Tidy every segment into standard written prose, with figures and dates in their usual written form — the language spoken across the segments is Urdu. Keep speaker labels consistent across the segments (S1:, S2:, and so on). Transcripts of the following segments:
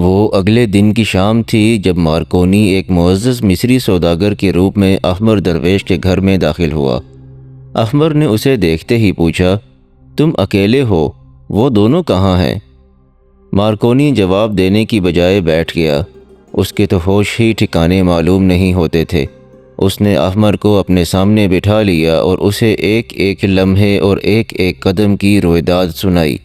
S1: وہ اگلے دن کی شام تھی جب مارکونی ایک معزز مصری سوداگر کے روپ میں احمر درویش کے گھر میں داخل ہوا۔ احمر نے اسے دیکھتے ہی پوچھا، تم اکیلے ہو؟ وہ دونوں کہاں ہیں؟ مارکونی جواب دینے کی بجائے بیٹھ گیا۔ اس کے تو ہوش ہی ٹھکانے معلوم نہیں ہوتے تھے۔ اس نے احمر کو اپنے سامنے بٹھا لیا اور اسے ایک ایک لمحے اور ایک ایک قدم کی رویداد سنائی۔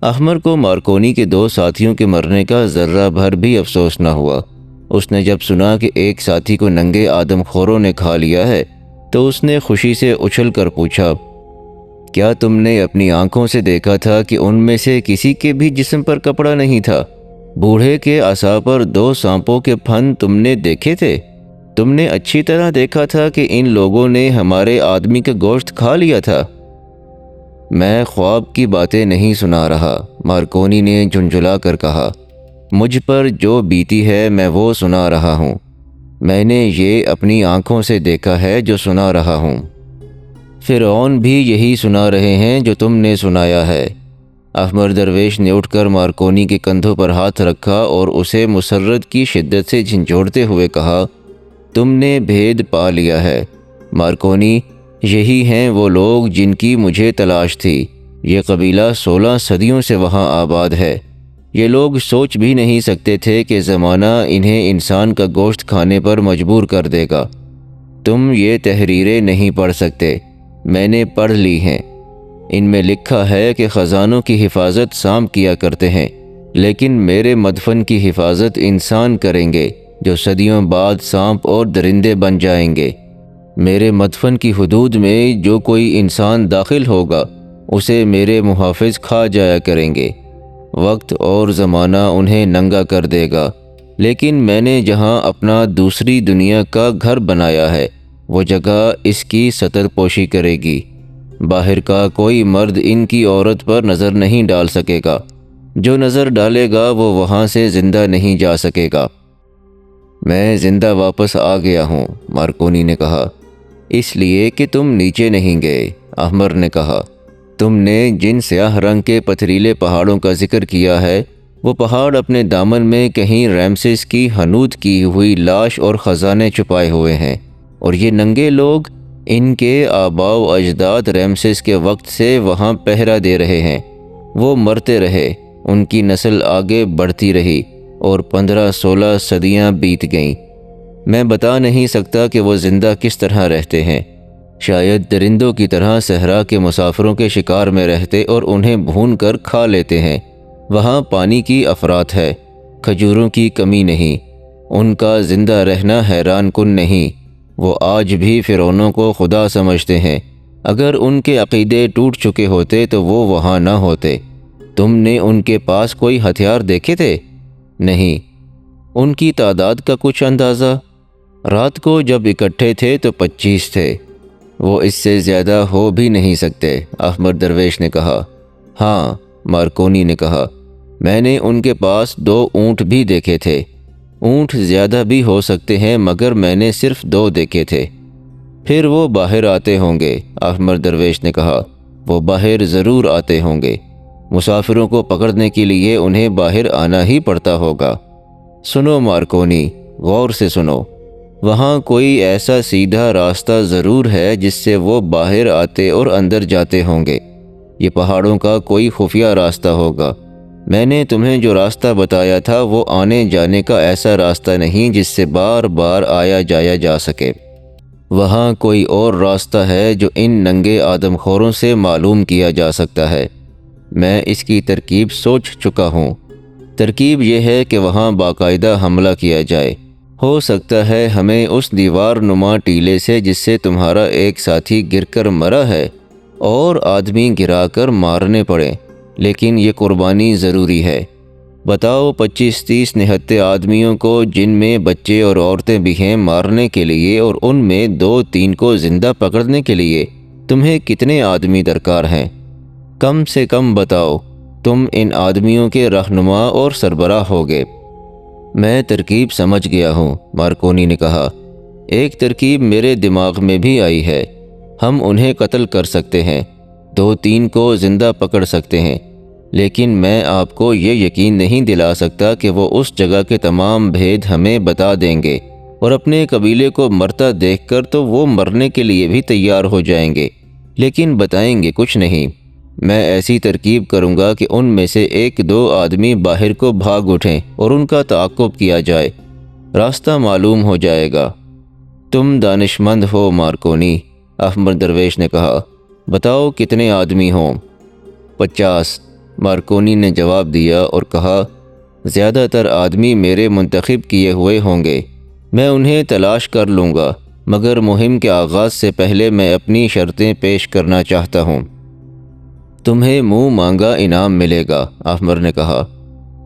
S1: احمر کو مارکونی کے دو ساتھیوں کے مرنے کا ذرہ بھر بھی افسوس نہ ہوا۔ اس نے جب سنا کہ ایک ساتھی کو ننگے آدم خوروں نے کھا لیا ہے تو اس نے خوشی سے اچھل کر پوچھا، کیا تم نے اپنی آنکھوں سے دیکھا تھا کہ ان میں سے کسی کے بھی جسم پر کپڑا نہیں تھا؟ بوڑھے کے عصا پر 2 سانپوں کے پھن تم نے دیکھے تھے؟ تم نے اچھی طرح دیکھا تھا کہ ان لوگوں نے ہمارے آدمی کا گوشت کھا لیا تھا؟ میں خواب کی باتیں نہیں سنا رہا، مارکونی نے جھنجھلا کر کہا۔ مجھ پر جو بیتی ہے میں وہ سنا رہا ہوں۔ میں نے یہ اپنی آنکھوں سے دیکھا ہے جو سنا رہا ہوں۔ فرعون بھی یہی سنا رہے ہیں جو تم نے سنایا ہے۔ احمر درویش نے اٹھ کر مارکونی کے کندھوں پر ہاتھ رکھا اور اسے مسرت کی شدت سے جھنجھوڑتے ہوئے کہا، تم نے بھید پا لیا ہے مارکونی۔ یہی ہیں وہ لوگ جن کی مجھے تلاش تھی۔ یہ قبیلہ 16 صدیوں سے وہاں آباد ہے۔ یہ لوگ سوچ بھی نہیں سکتے تھے کہ زمانہ انہیں انسان کا گوشت کھانے پر مجبور کر دے گا۔ تم یہ تحریریں نہیں پڑھ سکتے، میں نے پڑھ لی ہیں۔ ان میں لکھا ہے کہ خزانوں کی حفاظت سانپ کیا کرتے ہیں، لیکن میرے مدفن کی حفاظت انسان کریں گے جو صدیوں بعد سانپ اور درندے بن جائیں گے۔ میرے مدفن کی حدود میں جو کوئی انسان داخل ہوگا اسے میرے محافظ کھا جایا کریں گے۔ وقت اور زمانہ انہیں ننگا کر دے گا، لیکن میں نے جہاں اپنا دوسری دنیا کا گھر بنایا ہے وہ جگہ اس کی ستر پوشی کرے گی۔ باہر کا کوئی مرد ان کی عورت پر نظر نہیں ڈال سکے گا۔ جو نظر ڈالے گا وہ وہاں سے زندہ نہیں جا سکے گا۔ میں زندہ واپس آ گیا ہوں، مارکونی نے کہا۔ اس لیے کہ تم نیچے نہیں گئے، احمر نے کہا۔ تم نے جن سیاہ رنگ کے پتھریلے پہاڑوں کا ذکر کیا ہے وہ پہاڑ اپنے دامن میں کہیں ریمسس کی حنوط کی ہوئی لاش اور خزانے چھپائے ہوئے ہیں، اور یہ ننگے لوگ ان کے آباء و اجداد ریمسس کے وقت سے وہاں پہرا دے رہے ہیں۔ وہ مرتے رہے، ان کی نسل آگے بڑھتی رہی اور 15-16 صدیاں بیت گئیں۔ میں بتا نہیں سکتا کہ وہ زندہ کس طرح رہتے ہیں۔ شاید درندوں کی طرح صحرا کے مسافروں کے شکار میں رہتے اور انہیں بھون کر کھا لیتے ہیں۔ وہاں پانی کی افراط ہے، کھجوروں کی کمی نہیں۔ ان کا زندہ رہنا حیران کن نہیں۔ وہ آج بھی فرعونوں کو خدا سمجھتے ہیں۔ اگر ان کے عقیدے ٹوٹ چکے ہوتے تو وہ وہاں نہ ہوتے۔ تم نے ان کے پاس کوئی ہتھیار دیکھے تھے؟ نہیں۔ ان کی تعداد کا کچھ اندازہ؟ رات کو جب اکٹھے تھے تو 25 تھے۔ وہ اس سے زیادہ ہو بھی نہیں سکتے، احمر درویش نے کہا۔ ہاں، مارکونی نے کہا، میں نے ان کے پاس 2 اونٹ بھی دیکھے تھے۔ اونٹ زیادہ بھی ہو سکتے ہیں مگر میں نے صرف 2 دیکھے تھے۔ پھر وہ باہر آتے ہوں گے، احمر درویش نے کہا۔ وہ باہر ضرور آتے ہوں گے۔ مسافروں کو پکڑنے کے لیے انہیں باہر آنا ہی پڑتا ہوگا۔ سنو مارکونی، غور سے سنو۔ وہاں کوئی ایسا سیدھا راستہ ضرور ہے جس سے وہ باہر آتے اور اندر جاتے ہوں گے۔ یہ پہاڑوں کا کوئی خفیہ راستہ ہوگا۔ میں نے تمہیں جو راستہ بتایا تھا وہ آنے جانے کا ایسا راستہ نہیں جس سے بار بار آیا جایا جا سکے۔ وہاں کوئی اور راستہ ہے جو ان ننگے آدم خوروں سے معلوم کیا جا سکتا ہے۔ میں اس کی ترکیب سوچ چکا ہوں۔ ترکیب یہ ہے کہ وہاں باقاعدہ حملہ کیا جائے۔ ہو سکتا ہے ہمیں اس دیوار نما ٹیلے سے جس سے تمہارا ایک ساتھی گر کر مرا ہے اور آدمی گرا کر مارنے پڑے، لیکن یہ قربانی ضروری ہے۔ بتاؤ 25-30 نہتے آدمیوں کو جن میں بچے اور عورتیں بھی ہیں مارنے کے لیے، اور ان میں 2-3 کو زندہ پکڑنے کے لیے تمہیں کتنے آدمی درکار ہیں؟ کم سے کم بتاؤ۔ تم ان آدمیوں کے رہنما اور سربراہ ہوگے۔ میں ترکیب سمجھ گیا ہوں، مارکونی نے کہا۔ ایک ترکیب میرے دماغ میں بھی آئی ہے۔ ہم انہیں قتل کر سکتے ہیں، 2-3 کو زندہ پکڑ سکتے ہیں، لیکن میں آپ کو یہ یقین نہیں دلا سکتا کہ وہ اس جگہ کے تمام بھید ہمیں بتا دیں گے، اور اپنے قبیلے کو مرتا دیکھ کر تو وہ مرنے کے لیے بھی تیار ہو جائیں گے، لیکن بتائیں گے کچھ نہیں۔ میں ایسی ترکیب کروں گا کہ ان میں سے 1-2 آدمی باہر کو بھاگ اٹھیں اور ان کا تعاقب کیا جائے، راستہ معلوم ہو جائے گا۔ تم دانشمند ہو مارکونی، احمد درویش نے کہا، بتاؤ کتنے آدمی ہوں؟ 50، مارکونی نے جواب دیا اور کہا، زیادہ تر آدمی میرے منتخب کیے ہوئے ہوں گے، میں انہیں تلاش کر لوں گا، مگر مہم کے آغاز سے پہلے میں اپنی شرطیں پیش کرنا چاہتا ہوں۔ تمہیں منہ مانگا انعام ملے گا، احمد نے کہا۔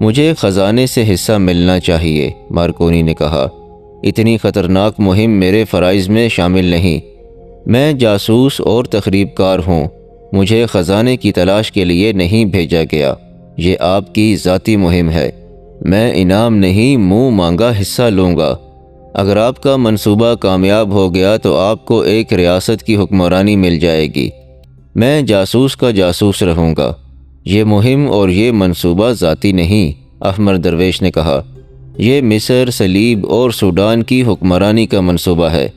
S1: مجھے خزانے سے حصہ ملنا چاہیے، مارکونی نے کہا۔ اتنی خطرناک مہم میرے فرائض میں شامل نہیں۔ میں جاسوس اور تخریب کار ہوں، مجھے خزانے کی تلاش کے لیے نہیں بھیجا گیا، یہ آپ کی ذاتی مہم ہے۔ میں انعام نہیں، منہ مانگا حصہ لوں گا۔ اگر آپ کا منصوبہ کامیاب ہو گیا تو آپ کو ایک ریاست کی حکمرانی مل جائے گی، میں جاسوس کا جاسوس رہوں گا۔ یہ مہم اور یہ منصوبہ ذاتی نہیں، احمد درویش نے کہا، یہ مصر، صلیب اور سوڈان کی حکمرانی کا منصوبہ ہے۔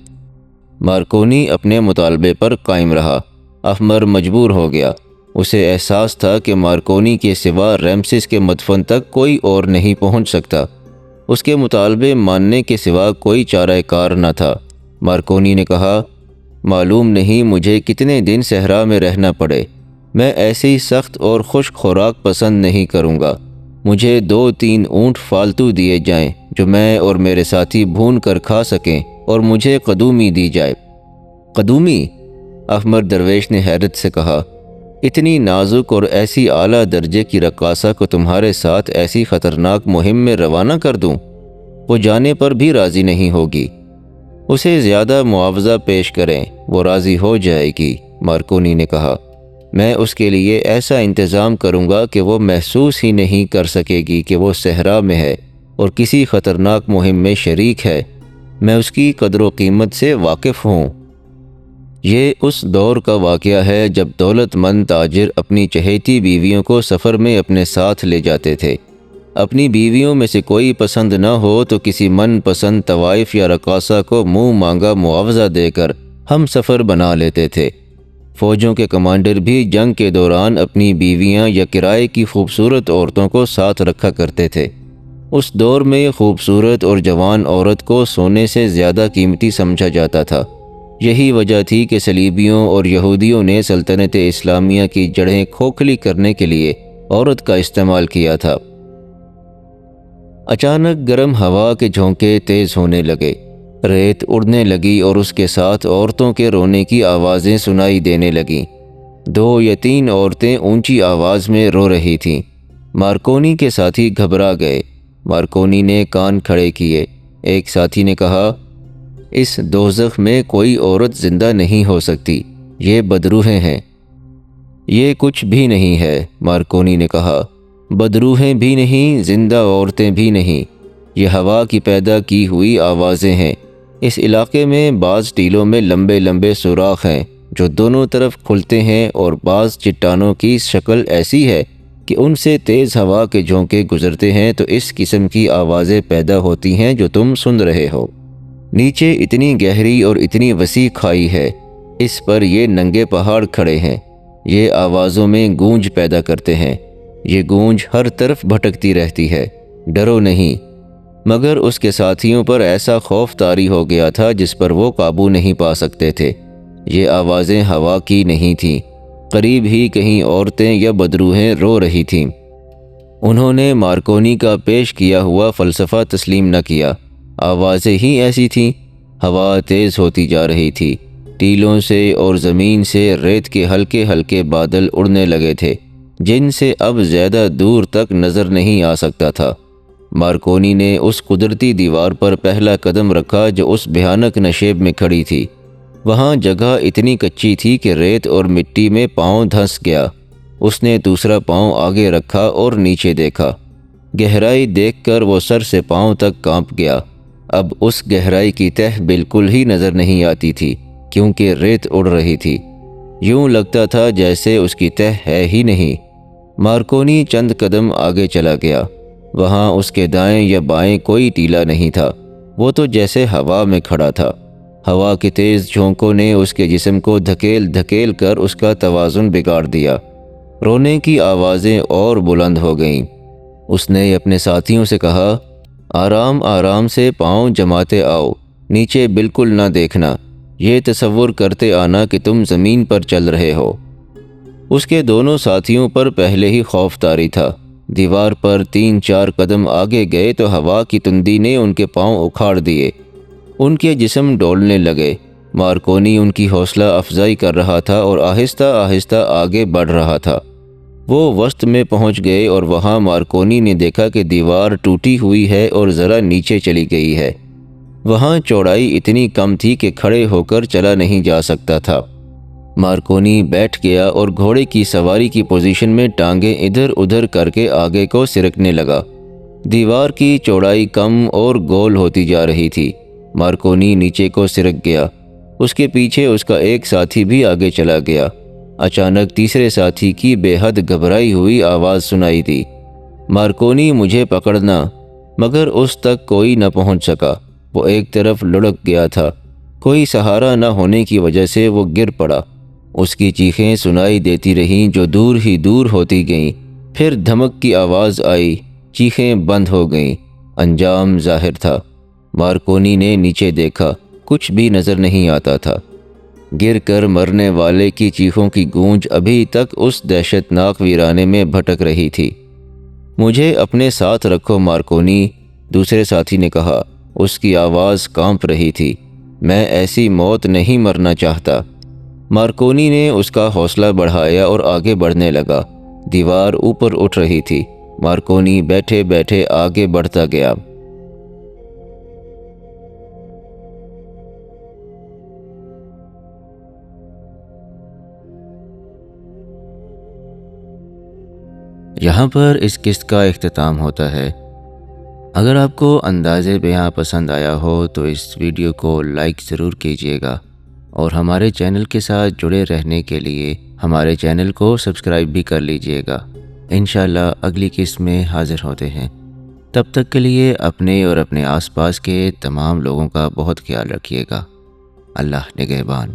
S1: مارکونی اپنے مطالبے پر قائم رہا۔ احمد مجبور ہو گیا۔ اسے احساس تھا کہ مارکونی کے سوا ریمسس کے مدفن تک کوئی اور نہیں پہنچ سکتا۔ اس کے مطالبے ماننے کے سوا کوئی چارہ کار نہ تھا۔ مارکونی نے کہا، معلوم نہیں مجھے کتنے دن صحرا میں رہنا پڑے، میں ایسی سخت اور خشک خوراک پسند نہیں کروں گا۔ مجھے 2-3 اونٹ فالتو دیے جائیں جو میں اور میرے ساتھی بھون کر کھا سکیں، اور مجھے قدومی دی جائے۔ قدومی؟ احمد درویش نے حیرت سے کہا، اتنی نازک اور ایسی اعلیٰ درجے کی رقاصہ کو تمہارے ساتھ ایسی خطرناک مہم میں روانہ کر دوں؟ وہ جانے پر بھی راضی نہیں ہوگی۔ اسے زیادہ معاوضہ پیش کریں، وہ راضی ہو جائے گی، مارکونی نے کہا۔ میں اس کے لیے ایسا انتظام کروں گا کہ وہ محسوس ہی نہیں کر سکے گی کہ وہ صحرا میں ہے اور کسی خطرناک مہم میں شریک ہے۔ میں اس کی قدر و قیمت سے واقف ہوں۔ یہ اس دور کا واقعہ ہے جب دولت مند تاجر اپنی چہیتی بیویوں کو سفر میں اپنے ساتھ لے جاتے تھے۔ اپنی بیویوں میں سے کوئی پسند نہ ہو تو کسی من پسند طوائف یا رقاصہ کو منہ مانگا معاوضہ دے کر ہم سفر بنا لیتے تھے۔ فوجوں کے کمانڈر بھی جنگ کے دوران اپنی بیویاں یا کرائے کی خوبصورت عورتوں کو ساتھ رکھا کرتے تھے۔ اس دور میں خوبصورت اور جوان عورت کو سونے سے زیادہ قیمتی سمجھا جاتا تھا۔ یہی وجہ تھی کہ صلیبیوں اور یہودیوں نے سلطنت اسلامیہ کی جڑیں کھوکھلی کرنے کے لیے عورت کا استعمال کیا تھا۔ اچانک گرم ہوا کے جھونکے تیز ہونے لگے، ریت اڑنے لگی اور اس کے ساتھ عورتوں کے رونے کی آوازیں سنائی دینے لگیں۔ 2 یا 3 عورتیں اونچی آواز میں رو رہی تھیں۔ مارکونی کے ساتھی گھبرا گئے۔ مارکونی نے کان کھڑے کیے۔ ایک ساتھی نے کہا، اس دوزخ میں کوئی عورت زندہ نہیں ہو سکتی، یہ بدروحیں ہیں۔ یہ کچھ بھی نہیں ہے، مارکونی نے کہا، بدروحیں بھی نہیں، زندہ عورتیں بھی نہیں، یہ ہوا کی پیدا کی ہوئی آوازیں ہیں۔ اس علاقے میں بعض ٹیلوں میں لمبے لمبے سوراخ ہیں جو دونوں طرف کھلتے ہیں، اور بعض چٹانوں کی شکل ایسی ہے کہ ان سے تیز ہوا کے جھونکے گزرتے ہیں تو اس قسم کی آوازیں پیدا ہوتی ہیں جو تم سن رہے ہو۔ نیچے اتنی گہری اور اتنی وسیع کھائی ہے، اس پر یہ ننگے پہاڑ کھڑے ہیں، یہ آوازوں میں گونج پیدا کرتے ہیں، یہ گونج ہر طرف بھٹکتی رہتی ہے، ڈرو نہیں۔ مگر اس کے ساتھیوں پر ایسا خوف طاری ہو گیا تھا جس پر وہ قابو نہیں پا سکتے تھے۔ یہ آوازیں ہوا کی نہیں تھیں، قریب ہی کہیں عورتیں یا بدروحیں رو رہی تھیں۔ انہوں نے مارکونی کا پیش کیا ہوا فلسفہ تسلیم نہ کیا۔ آوازیں ہی ایسی تھیں۔ ہوا تیز ہوتی جا رہی تھی۔ ٹیلوں سے اور زمین سے ریت کے ہلکے ہلکے بادل اڑنے لگے تھے جن سے اب زیادہ دور تک نظر نہیں آ سکتا تھا۔ مارکونی نے اس قدرتی دیوار پر پہلا قدم رکھا جو اس بھیانک نشیب میں کھڑی تھی۔ وہاں جگہ اتنی کچی تھی کہ ریت اور مٹی میں پاؤں دھنس گیا۔ اس نے دوسرا پاؤں آگے رکھا اور نیچے دیکھا۔ گہرائی دیکھ کر وہ سر سے پاؤں تک کانپ گیا۔ اب اس گہرائی کی تہ بالکل ہی نظر نہیں آتی تھی کیونکہ ریت اڑ رہی تھی۔ یوں لگتا تھا جیسے اس کی تہ ہے ہی نہیں۔ مارکونی چند قدم آگے چلا گیا۔ وہاں اس کے دائیں یا بائیں کوئی ٹیلا نہیں تھا، وہ تو جیسے ہوا میں کھڑا تھا۔ ہوا کی تیز جھونکوں نے اس کے جسم کو دھکیل دھکیل کر اس کا توازن بگاڑ دیا۔ رونے کی آوازیں اور بلند ہو گئیں۔ اس نے اپنے ساتھیوں سے کہا، آرام آرام سے پاؤں جماتے آؤ، نیچے بالکل نہ دیکھنا، یہ تصور کرتے آنا کہ تم زمین پر چل رہے ہو۔ اس کے دونوں ساتھیوں پر پہلے ہی خوف طاری تھا۔ دیوار پر 3-4 قدم آگے گئے تو ہوا کی تندی نے ان کے پاؤں اکھاڑ دیے، ان کے جسم ڈولنے لگے۔ مارکونی ان کی حوصلہ افزائی کر رہا تھا اور آہستہ آہستہ آگے بڑھ رہا تھا۔ وہ وسط میں پہنچ گئے اور وہاں مارکونی نے دیکھا کہ دیوار ٹوٹی ہوئی ہے اور ذرا نیچے چلی گئی ہے۔ وہاں چوڑائی اتنی کم تھی کہ کھڑے ہو کر چلا نہیں جا سکتا تھا۔ مارکونی بیٹھ گیا اور گھوڑے کی سواری کی پوزیشن میں ٹانگیں ادھر ادھر کر کے آگے کو سرکنے لگا۔ دیوار کی چوڑائی کم اور گول ہوتی جا رہی تھی۔ مارکونی نیچے کو سرک گیا۔ اس کے پیچھے اس کا ایک ساتھی بھی آگے چلا گیا۔ اچانک تیسرے ساتھی کی بے حد گھبرائی ہوئی آواز سنائی دی، مارکونی مجھے پکڑنا، مگر اس تک کوئی نہ پہنچ سکا۔ وہ ایک طرف لڑک گیا تھا، کوئی سہارا نہ ہونے کی وجہ سے وہ گر پڑا۔ اس کی چیخیں سنائی دیتی رہیں جو دور ہی دور ہوتی گئیں۔ پھر دھمک کی آواز آئی، چیخیں بند ہو گئیں۔ انجام ظاہر تھا۔ مارکونی نے نیچے دیکھا، کچھ بھی نظر نہیں آتا تھا۔ گر کر مرنے والے کی چیخوں کی گونج ابھی تک اس دہشت ناک ویرانے میں بھٹک رہی تھی۔ مجھے اپنے ساتھ رکھو مارکونی، دوسرے ساتھی نے کہا۔ اس کی آواز کانپ رہی تھی۔ میں ایسی موت نہیں مرنا چاہتا۔ مارکونی نے اس کا حوصلہ بڑھایا اور آگے بڑھنے لگا۔ دیوار اوپر اٹھ رہی تھی۔ مارکونی بیٹھے بیٹھے آگے بڑھتا گیا۔ یہاں پر اس قسط کا اختتام ہوتا ہے۔ اگر آپ کو انداز بیان پسند آیا ہو تو اس ویڈیو کو لائک ضرور کیجیے گا، اور ہمارے چینل کے ساتھ جڑے رہنے کے لیے ہمارے چینل کو سبسکرائب بھی کر لیجیے گا۔ انشاءاللہ اگلی قسط میں حاضر ہوتے ہیں۔ تب تک کے لیے اپنے اور اپنے آس پاس کے تمام لوگوں کا بہت خیال رکھیے گا۔ اللہ نگہبان۔